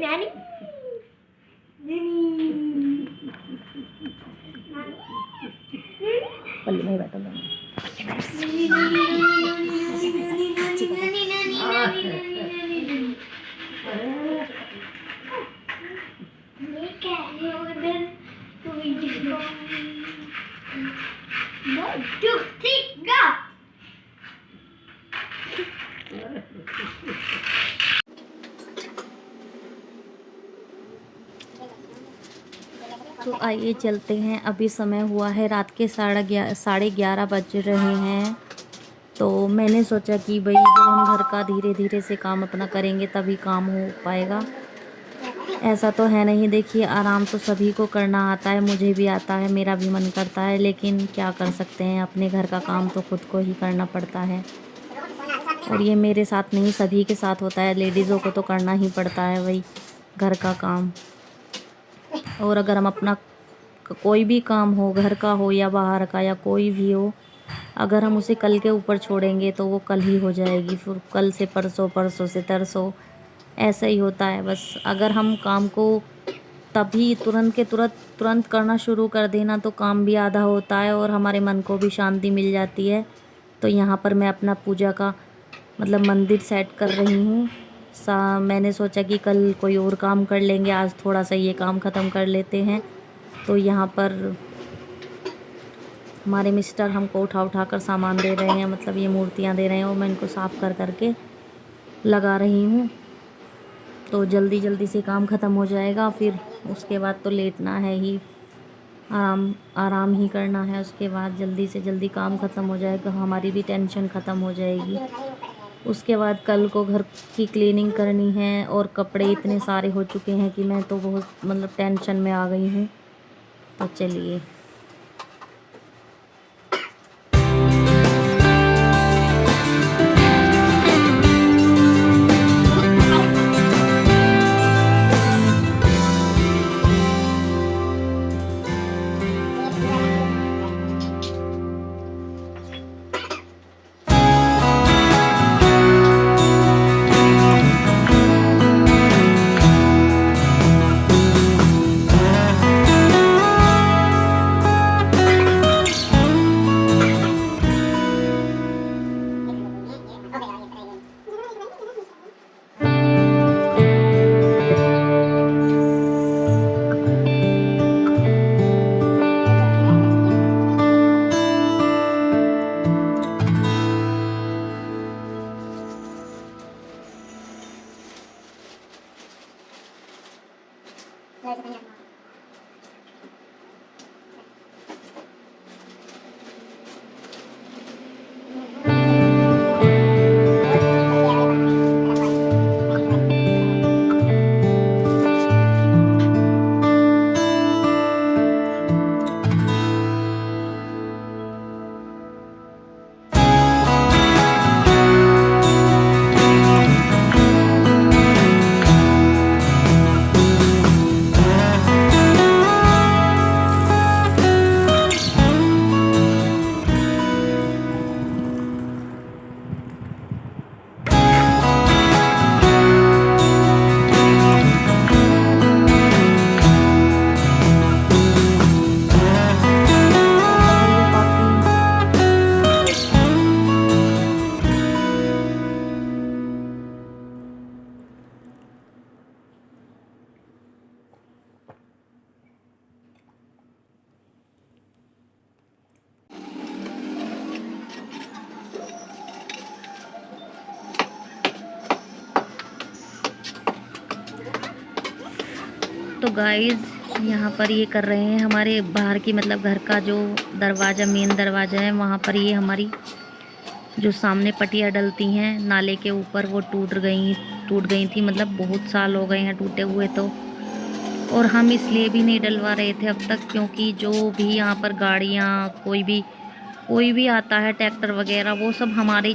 नानी पल्ली में बैठो तो आइए चलते हैं। अभी समय हुआ है रात के 11:30 बज रहे हैं। तो मैंने सोचा कि भाई जब हम घर का धीरे धीरे से काम अपना करेंगे तभी काम हो पाएगा। ऐसा तो है नहीं, देखिए आराम तो सभी को करना आता है, मुझे भी आता है, मेरा भी मन करता है, लेकिन क्या कर सकते हैं, अपने घर का काम तो खुद को ही करना पड़ता है। और ये मेरे साथ नहीं सभी के साथ होता है, लेडीज़ों को तो करना ही पड़ता है वही घर का काम। और अगर हम अपना कोई भी काम हो, घर का हो या बाहर का या कोई भी हो, अगर हम उसे कल के ऊपर छोड़ेंगे तो वो कल ही हो जाएगी, फिर कल से परसों, परसों से तरसों, ऐसा ही होता है बस। अगर हम काम को तभी तुरंत करना शुरू कर देना तो काम भी आधा होता है और हमारे मन को भी शांति मिल जाती है। तो यहाँ पर मैं अपना पूजा का मतलब मंदिर सेट कर रही हूँ। मैंने सोचा कि कल कोई और काम कर लेंगे, आज थोड़ा सा ये काम ख़त्म कर लेते हैं। तो यहाँ पर हमारे मिस्टर हमको उठा कर सामान दे रहे हैं, मतलब ये मूर्तियाँ दे रहे हैं और मैं इनको साफ़ कर करके लगा रही हूँ। तो जल्दी जल्दी से काम ख़त्म हो जाएगा, फिर उसके बाद तो लेटना है ही, आराम ही करना है। उसके बाद जल्दी से जल्दी काम ख़त्म हो जाएगा, हमारी भी टेंशन ख़त्म हो जाएगी। उसके बाद कल को घर की क्लीनिंग करनी है और कपड़े इतने सारे हो चुके हैं कि मैं तो बहुत मतलब टेंशन में आ गई हूँ। तो चलिए तो गाइस यहाँ पर ये कर रहे हैं हमारे बाहर की मतलब घर का जो दरवाज़ा, मेन दरवाज़ा है, वहाँ पर ये हमारी जो सामने पट्टियाँ डलती हैं नाले के ऊपर वो टूट गई थी, मतलब बहुत साल हो गए हैं टूटे हुए। तो और हम इसलिए भी नहीं डलवा रहे थे अब तक क्योंकि जो भी यहाँ पर गाड़ियाँ कोई भी आता है, ट्रैक्टर वगैरह, वो सब हमारे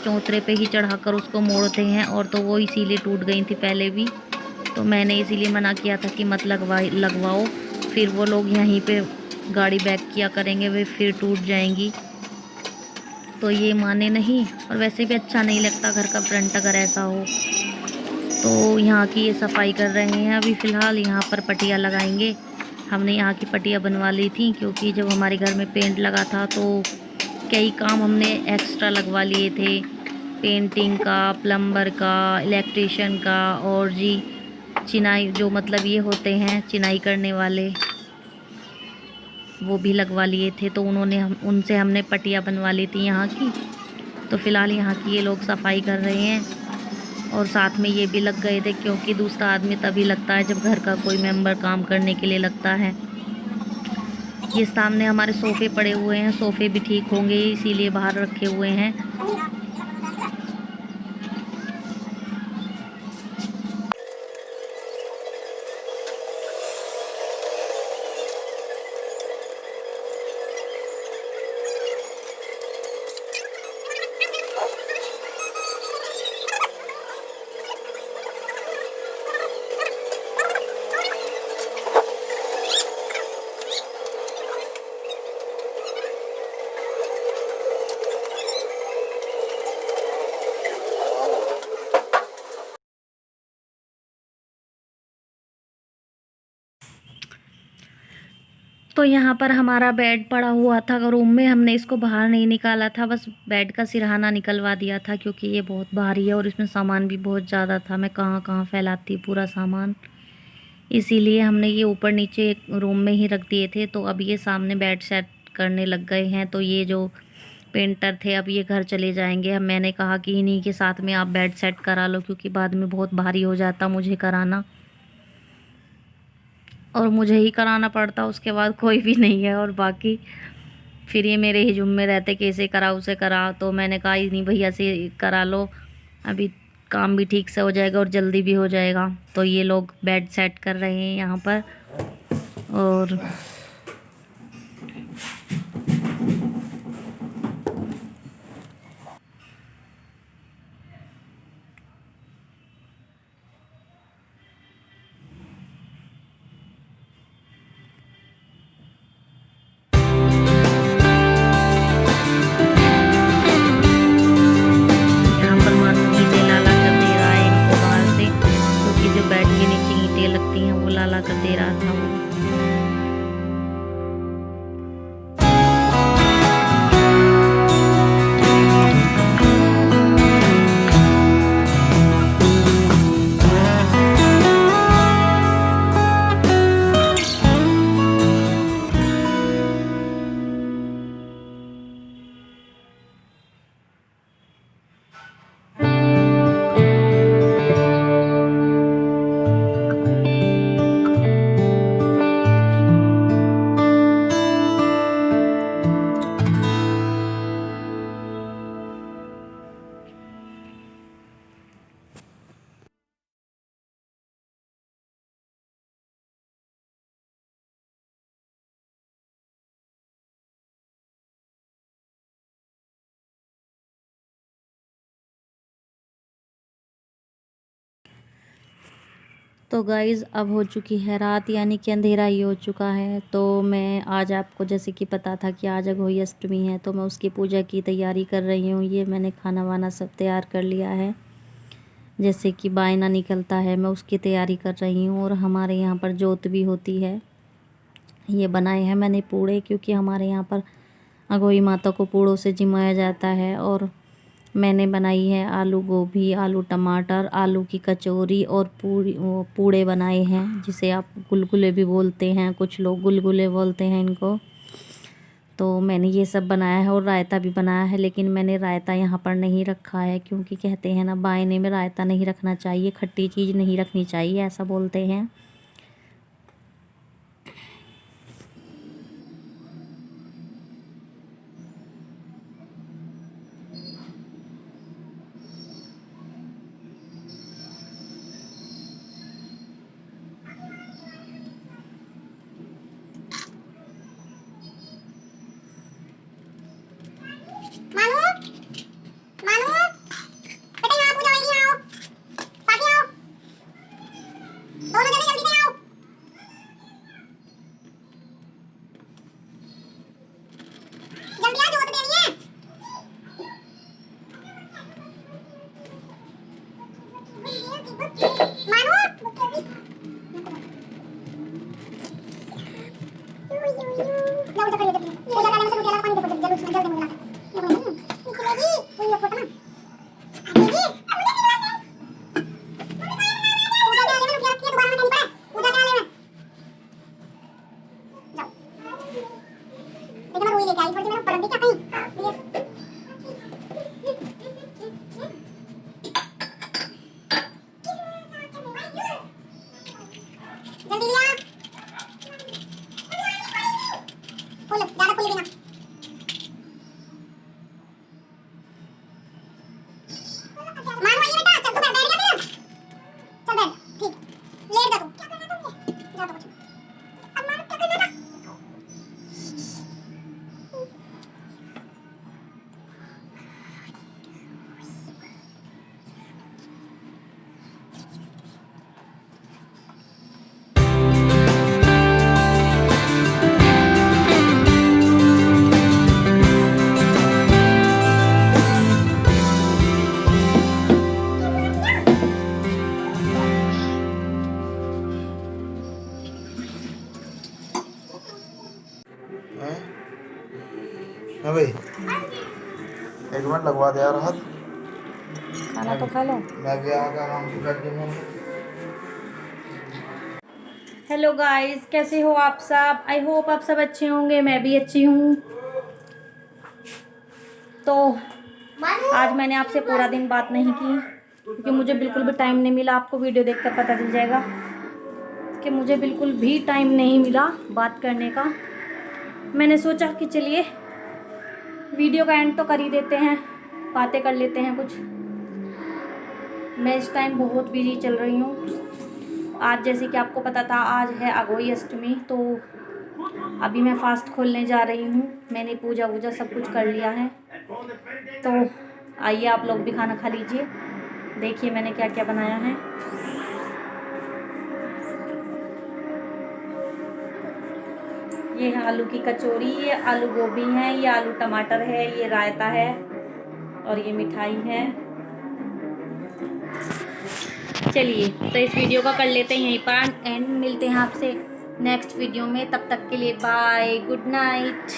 चौतरे पे ही चढ़ाकर उसको मोड़ते हैं, और तो वो इसीलिए टूट गई थी पहले भी। तो मैंने इसीलिए मना किया था कि मत लगवाओ, फिर वो लोग यहीं पे गाड़ी बैक किया करेंगे, वे फिर टूट जाएंगी। तो ये माने नहीं, और वैसे भी अच्छा नहीं लगता घर का फ्रंट अगर ऐसा हो। तो यहाँ की ये सफाई कर रहे हैं। अभी फ़िलहाल यहाँ पर पट्टियाँ लगाएंगे। हमने यहाँ की पट्टियाँ बनवा ली थी क्योंकि जब हमारे घर में पेंट लगा था तो कई काम हमने एक्स्ट्रा लगवा लिए थे, पेंटिंग का, प्लम्बर का, इलेक्ट्रीशियन का, और जी चिनाई, जो मतलब ये होते हैं चिनाई करने वाले, वो भी लगवा लिए थे। तो उनसे हमने पट्टियाँ बनवा ली थी यहाँ की। तो फ़िलहाल यहाँ की ये लोग सफाई कर रहे हैं और साथ में ये भी लग गए थे, क्योंकि दूसरा आदमी तभी लगता है जब घर का कोई मेंबर काम करने के लिए लगता है। ये सामने हमारे सोफ़े पड़े हुए हैं, सोफ़े भी ठीक होंगे इसीलिए बाहर रखे हुए हैं। तो यहाँ पर हमारा बेड पड़ा हुआ था रूम में, हमने इसको बाहर नहीं निकाला था, बस बेड का सिरहाना निकलवा दिया था क्योंकि ये बहुत भारी है और इसमें सामान भी बहुत ज़्यादा था। मैं कहाँ कहाँ फैलाती पूरा सामान, इसीलिए हमने ये ऊपर नीचे एक रूम में ही रख दिए थे। तो अब ये सामने बेड सेट करने लग गए हैं। तो ये जो पेंटर थे अब ये घर चले जाएंगे। अब मैंने कहा कि इन्हीं के साथ में आप बेड सेट करा लो, क्योंकि बाद में बहुत भारी हो जाता मुझे कराना, और मुझे ही कराना पड़ता, उसके बाद कोई भी नहीं है। और बाकी फिर ये मेरे ही जुम्मे रहते कि इसे करा उसे करा। तो मैंने कहा नहीं भैया से करा लो, अभी काम भी ठीक से हो जाएगा और जल्दी भी हो जाएगा। तो ये लोग बेड सेट कर रहे हैं यहाँ पर। और यहाँ पर मानो ईंटें लाला कर दे रहा है इनको बाहर से, क्योंकि जो बेड के नीचे ईंटें लगती हैं वो लाला कर दे रहा था वो। तो गाइज़ अब हो चुकी है रात, यानी कि अंधेरा ही हो चुका है। तो मैं आज आपको जैसे कि पता था कि आज अघोई अष्टमी है, तो मैं उसकी पूजा की तैयारी कर रही हूँ। ये मैंने खाना वाना सब तैयार कर लिया है, जैसे कि बायना निकलता है मैं उसकी तैयारी कर रही हूँ। और हमारे यहाँ पर जोत भी होती है। ये बनाए हैं मैंने पूड़े, क्योंकि हमारे यहाँ पर अघोई माता को पूड़ों से जिमाया जाता है। और मैंने बनाई है आलू गोभी, आलू टमाटर, आलू की कचौरी और पूड़े बनाए हैं, जिसे आप गुलगुले भी बोलते हैं, कुछ लोग गुलगुले बोलते हैं इनको। तो मैंने ये सब बनाया है और रायता भी बनाया है, लेकिन मैंने रायता यहाँ पर नहीं रखा है, क्योंकि कहते हैं ना बायने में रायता नहीं रखना चाहिए, खट्टी चीज़ नहीं रखनी चाहिए, ऐसा बोलते हैं। What? हाँ भाई, एक मिनट लगवा दे यार हाथ। खाना तो खा लो। मैं गया का काम कर दूंगा। हेलो गाइस, कैसे हो आप सब? आई होप आप सब अच्छे होंगे, मैं भी अच्छी हूँ। तो आज मैंने आपसे पूरा दिन बात नहीं की क्योंकि मुझे बिल्कुल भी टाइम नहीं मिला। आपको वीडियो देखकर पता चल जाएगा कि मुझे बिल्कुल भी टाइम नहीं मिला बात करने का। मैंने सोचा कि चलिए वीडियो का एंड तो कर ही देते हैं, बातें कर लेते हैं कुछ। मैं इस टाइम बहुत बिजी चल रही हूँ। आज जैसे कि आपको पता था, आज है अघोई अष्टमी, तो अभी मैं फास्ट खोलने जा रही हूँ। मैंने पूजा वूजा सब कुछ कर लिया है। तो आइए आप लोग भी खाना खा लीजिए। देखिए मैंने क्या क्या बनाया है। ये है आलू की कचौरी, ये आलू गोभी है, ये आलू टमाटर है, ये रायता है और ये मिठाई है। चलिए तो इस वीडियो का कर लेते हैं यहीं पर एंड। मिलते हैं आपसे नेक्स्ट वीडियो में। तब तक के लिए बाय, गुड नाइट।